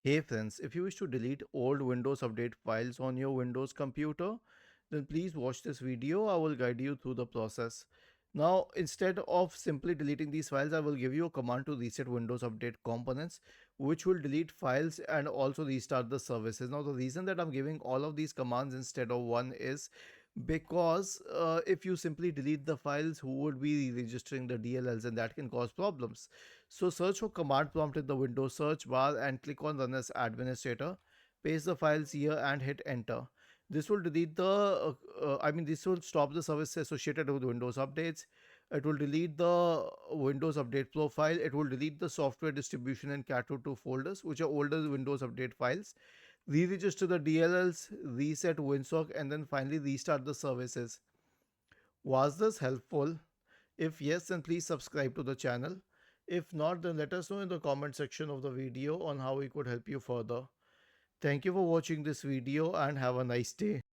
Hey friends, if you wish to delete old Windows Update files on your Windows computer, then please watch this video. I will guide you through the process. Now, instead of simply deleting these files, I will give you a command to reset Windows Update components, which will delete files and also restart the services. Now, the reason that I'm giving all of these commands instead of one is because if you simply delete the files, who would be registering the DLLs, and that can cause problems. So search for command prompt in the Windows search bar and click on run as administrator. Paste the files here and hit enter. This will delete this will stop the service associated with Windows updates. It will delete the Windows update profile. It will delete the software distribution and cat2 folders, which are older Windows update files. Re-register the DLLs, reset WinSock, and then finally restart the services. Was this helpful? If yes, then please subscribe to the channel. If not, then let us know in the comment section of the video on how we could help you further. Thank you for watching this video and have a nice day.